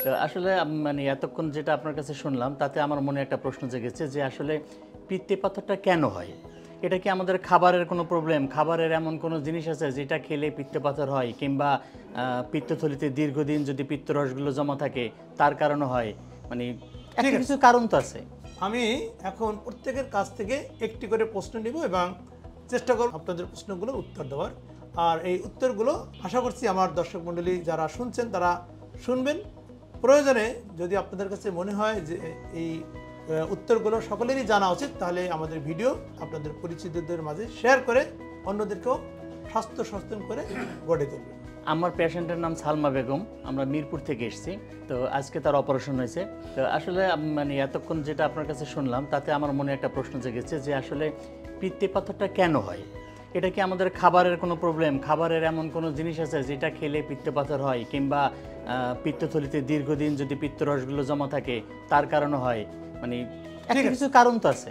তো আসলে মানে এতক্ষণ যেটা আপনার কাছে শুনলাম তাতে আমার মনে একটা প্রশ্ন জেগেছে যে আসলে পিত্তে পাথরটা কেন হয়? এটা কি আমাদের খাবারের কোনো প্রবলেম, খাবারের এমন কোনো জিনিস আছে যেটা খেলে পিত্তে পাথর হয়, কিংবা পিত্তথলিতে দীর্ঘদিন যদি পিত্তরসগুলো জমা থাকে তার কারণে হয়? মানে ঠিক একটা আছে। কিছু কারণ তো আছে। আমি এখন প্রত্যেকের কাছ থেকে একটি করে প্রশ্ন নিব এবং চেষ্টা করব আপনাদের প্রশ্নগুলোর উত্তর দেওয়ার। আর এই উত্তরগুলো আশা করছি আমার দর্শক মণ্ডলী যারা শুনছেন তারা শুনবেন। প্রয়োজনে যদি আপনাদের কাছে মনে হয় যে এই উত্তরগুলো সকলেরই জানা উচিত, তাহলে আমাদের ভিডিও আপনাদের পরিচিতদের মাঝে শেয়ার করে অন্যদেরকেও স্বাস্থ্য সচেতন করে গড়ে তুলবেন। আমার পেশেন্টের নাম সালমা বেগম, আমরা মিরপুর থেকে এসেছি। তো আজকে তার অপারেশন হয়েছে। তো আসলে মানে এতক্ষণ যেটা আপনার কাছে শুনলাম তাতে আমার মনে একটা প্রশ্ন জেগেছে যে আসলে পিত্তে পাথরটা কেন হয়? এটা কি আমাদের খাবারের কোনো প্রবলেম, খাবারের এমন কোনো জিনিস আছে যেটা খেলে পিত্তে পাথর হয়, কিংবা পিত্তথলিতে দীর্ঘদিন যদি পিত্তরসগুলো জমা থাকে তার কারণে হয়? মানে একটা কিছু কারণ তো আছে।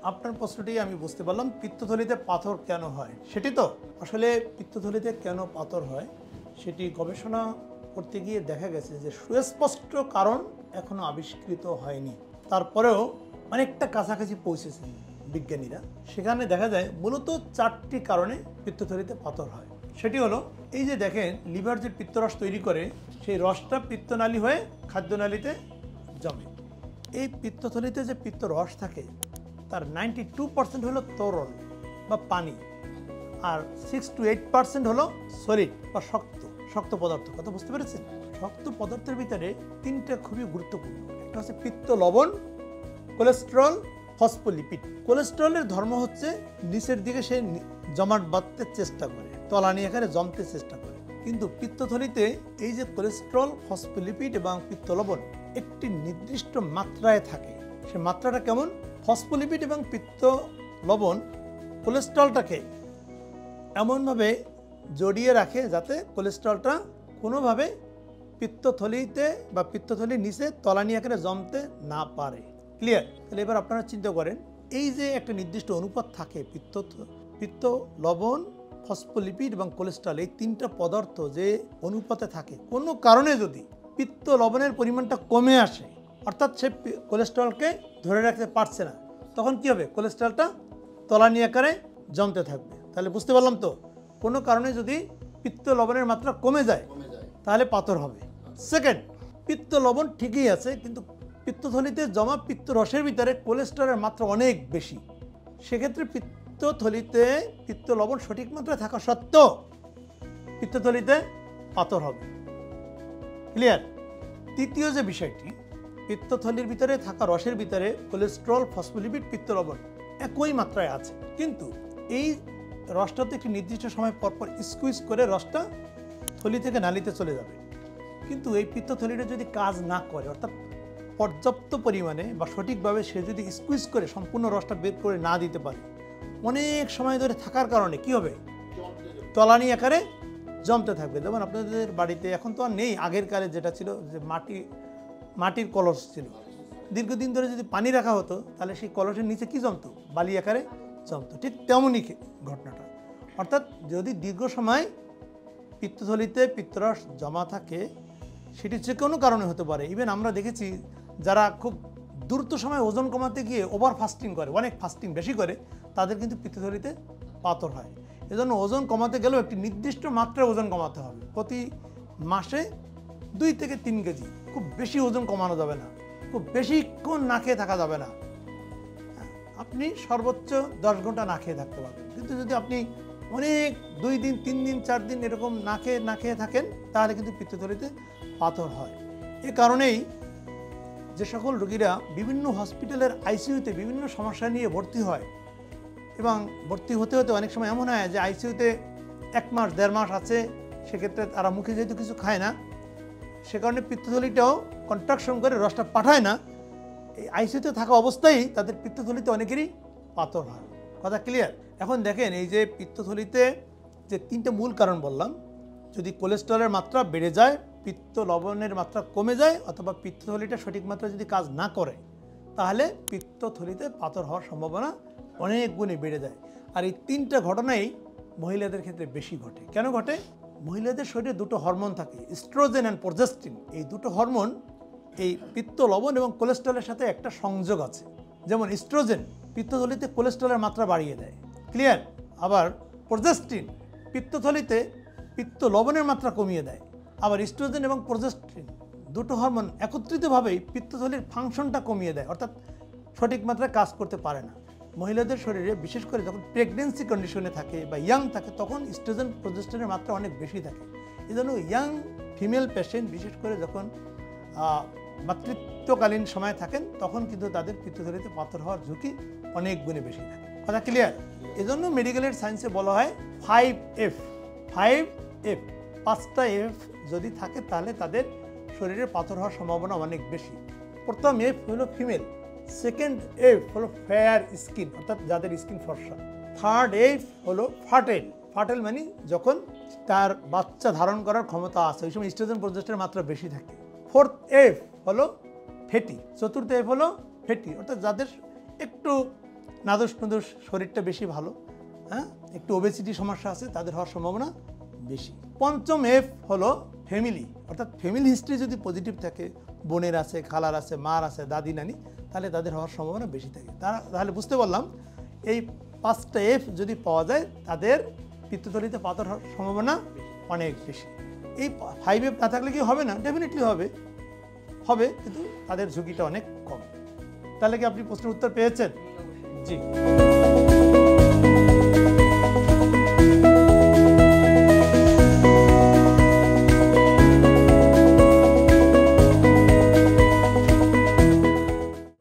আপনার প্রশ্নটি আমি বুঝতে পারলাম, পিত্তথলিতে পাথর কেন হয় সেটি তো। আসলে পিত্তথলিতে কেন পাথর হয় সেটি গবেষণা করতে গিয়ে দেখা গেছে যে সুস্পষ্ট কারণ এখনো আবিষ্কৃত হয়নি। তারপরেও অনেকটা কাছাকাছি পৌঁছেছেন বিজ্ঞানীরা। সেখানে দেখা যায় মূলত 4টি কারণে পিত্তথলিতে পাথর হয়। সেটি হলো, এই যে দেখেন লিভার যে পিত্তরস তৈরি করে সেই রসটা পিত্তনালী হয়ে খাদ্যনালীতে জমে। এই পিত্তথলিতে যে পিত্তরস থাকে তার 92% হলো তরল বা পানি, আর 6 to 8% হলো সলিড বা শক্ত পদার্থ। কথা বুঝতে পেরেছেন? শক্ত পদার্থের ভিতরে 3টা খুবই গুরুত্বপূর্ণ। একটা হচ্ছে পিত্ত লবণ, কোলেস্টেরল, ফসফোলিপিড। কোলেস্টেরলের ধর্ম হচ্ছে নিচের দিকে সে জমাট বাঁধতে চেষ্টা করে, তলানি আকারে জমতে চেষ্টা করে। কিন্তু পিত্তথলিতে এই যে কোলেস্টেরল, ফসফোলিপিড এবং পিত্ত লবণ একটি নির্দিষ্ট মাত্রায় থাকে। সে মাত্রাটা কেমন? ফসফোলিপিড এবং পিত্ত লবণ কোলেস্টেরলটাকে এমনভাবে জড়িয়ে রাখে যাতে কোলেস্টেরলটা কোনোভাবে পিত্তথলিতে বা পিত্তথলির নিচে তলানি আকারে জমতে না পারে। ক্লিয়ার? তাহলে এবার আপনারা চিন্তা করেন, এই যে একটা নির্দিষ্ট অনুপাত থাকে পিত্ত লবণ, ফসফোলিপিড এবং কোলেস্টেরল, এই 3টা পদার্থ যে অনুপাতে থাকে, কোনো কারণে যদি পিত্ত লবণের পরিমাণটা কমে আসে, অর্থাৎ সে কোলেস্টেরলকে ধরে রাখতে পারছে না, তখন কি হবে? কোলেস্টেরলটা তলানি আকারে জমতে থাকবে। তাহলে বুঝতে পারলাম তো, কোনো কারণে যদি পিত্ত লবণের মাত্রা কমে যায় তাহলে পাথর হবে। সেকেন্ড, পিত্ত লবণ ঠিকই আছে, কিন্তু পিত্তথলিতে জমা পিত্ত রসের ভিতরে কোলেস্টেরলের মাত্রা অনেক বেশি। সেক্ষেত্রে পিত্তথলিতে পিত্ত লবণ সঠিক মাত্রায় থাকা সত্ত্বেও পিত্তথলিতে পাথর হবে। ক্লিয়ার? তৃতীয় যে বিষয়টি, পিত্তথলির ভিতরে থাকা রসের ভিতরে কোলেস্টেরল, ফসফোলিপিড, পিত্ত লবণ একই মাত্রায় আছে, কিন্তু এই রসটা তো একটি নির্দিষ্ট সময় পরপর স্কুইজ করে রসটা থলি থেকে নালীতে চলে যাবে। কিন্তু এই পিত্তথলিটা যদি কাজ না করে, অর্থাৎ পর্যাপ্ত পরিমাণে বা সঠিকভাবে সে যদি স্কুইজ করে সম্পূর্ণ রসটা বের করে না দিতে পারে, অনেক সময় ধরে থাকার কারণে কি হবে? তলানি আকারে জমতে থাকবে। যেমন আপনাদের বাড়িতে এখন তো আর নেই, আগের কালে যেটা ছিল যে মাটির কলস ছিল, দীর্ঘদিন ধরে যদি পানি রাখা হতো তাহলে সেই কলসের নিচে কি জমতো? বালি আকারে জমতো। ঠিক তেমনই ঘটনাটা। অর্থাৎ যদি দীর্ঘ সময় পিত্তথলিতে পিত্তরস জমা থাকে, সেটি যে কোনো কারণে হতে পারে। ইভেন আমরা দেখেছি যারা খুব দ্রুত সময় ওজন কমাতে গিয়ে ওভার ফাস্টিং করে, অনেক ফাস্টিং বেশি করে, তাদের কিন্তু পিত্তথলিতে পাথর হয়। এজন্য ওজন কমাতে গেলেও একটি নির্দিষ্ট মাত্রায় ওজন কমাতে হবে। প্রতি মাসে 2 থেকে 3 কেজি। খুব বেশি ওজন কমানো যাবে না, খুব বেশিক্ষণ না খেয়ে থাকা যাবে না। আপনি সর্বোচ্চ 10 ঘন্টা না খেয়ে থাকতে পারবেন, কিন্তু যদি আপনি অনেক 2 দিন, 3 দিন, 4 দিন এরকম না খেয়ে থাকেন, তাহলে কিন্তু পিত্তথলিতে পাথর হয়। এ কারণেই যে সকল রোগীরা বিভিন্ন হসপিটালের আইসিইউতে বিভিন্ন সমস্যা নিয়ে ভর্তি হয়, এবং ভর্তি হতে হতে অনেক সময় এমন হয় যে আইসিইউতে 1 মাস 1.5 মাস আছে, সেক্ষেত্রে তারা মুখে যেহেতু কিছু খায় না, সে কারণে পিত্তথলিটাও কন্ট্রাকশন করে রসটা পাঠায় না। এই আইসিইউতে থাকা অবস্থায় তাদের পিত্তথলিতে অনেকেরই পাথর হয়। কথা ক্লিয়ার? এখন দেখেন, এই যে পিত্তথলিতে যে 3টে মূল কারণ বললাম, যদি কোলেস্টেরলের মাত্রা বেড়ে যায়, পিত্ত লবণের মাত্রা কমে যায়, অথবা পিত্তথলিটা সঠিক মাত্রায় যদি কাজ না করে, তাহলে পিত্তথলিতে পাথর হওয়ার সম্ভাবনা অনেক গুণে বেড়ে যায়। আর এই 3টা ঘটনাই মহিলাদের ক্ষেত্রে বেশি ঘটে। কেন ঘটে? মহিলাদের শরীরে 2টো হরমোন থাকে, ইস্ট্রোজেন অ্যান্ড প্রজেস্টিন। এই 2টো হরমোন এই পিত্ত লবণ এবং কোলেস্ট্রলের সাথে একটা সংযোগ আছে। যেমন ইস্ট্রোজেন পিত্তথলিতে কোলেস্ট্রলের মাত্রা বাড়িয়ে দেয়, ক্লিয়ার। আবার প্রজেস্ট্রিন পিত্তথলিতে পিত্ত লবণের মাত্রা কমিয়ে দেয়। আবার ইস্ট্রোজেন এবং প্রজেস্ট্রিন দুটো হরমোন একত্রিতভাবেই পিত্তথলির ফাংশনটা কমিয়ে দেয়, অর্থাৎ সঠিক মাত্রায় কাজ করতে পারে না। মহিলাদের শরীরে বিশেষ করে যখন প্রেগনেন্সি কন্ডিশনে থাকে বা ইয়াং থাকে তখন ইস্ট্রোজেন প্রজেস্ট্রনের মাত্রা অনেক বেশি থাকে। এই জন্য ইয়াং ফিমেল পেশেন্ট বিশেষ করে যখন মাতৃত্বকালীন সময় থাকেন তখন কিন্তু তাদের পিত্তথলিতে পাথর হওয়ার ঝুঁকি অনেক গুণে বেশি থাকে। কথা ক্লিয়ার? এজন্য মেডিকেলের সায়েন্সে বলা হয় 5F 5টা F যদি থাকে তাহলে তাদের শরীরে পাথর হওয়ার সম্ভাবনা অনেক বেশি। প্রথম F হলো ফিমেল, সেকেন্ড F হলো ফেয়ার স্কিন অর্থাৎ যাদের স্কিন ফর্সা, থার্ড F হলো ফার্টাইল মানে যখন তার বাচ্চা ধারণ করার ক্ষমতা আছে ওই সময় ইস্ট্রোজেন প্রজেস্ট্রনের মাত্রা বেশি থাকে। ফোর্থ F হলো ফেটি, চতুর্থ F হলো ফেটি অর্থাৎ যাদের একটু নাদুস নুদুস শরীরটা বেশি ভালো, হ্যাঁ, একটু ওবেসিটি সমস্যা আছে তাদের হওয়ার সম্ভাবনা বেশি। পঞ্চম F হলো ফ্যামিলি অর্থাৎ ফ্যামিলি হিস্ট্রি যদি পজিটিভ থাকে, বোনের আছে, খালার আছে, মার আছে, দাদি নানি, তাহলে তাদের হওয়ার সম্ভাবনা বেশি থাকে। তাহলে বুঝতে পারলাম এই 5টা F যদি পাওয়া যায় তাদের পিত্তথলিতে পাথর হওয়ার সম্ভাবনা অনেক বেশি। এই 5F না থাকলে কি হবে না? ডেফিনেটলি হবে কিন্তু তাদের ঝুঁকিটা অনেক কম। তাহলে কি আপনি প্রশ্নের উত্তর পেয়েছেন? জি।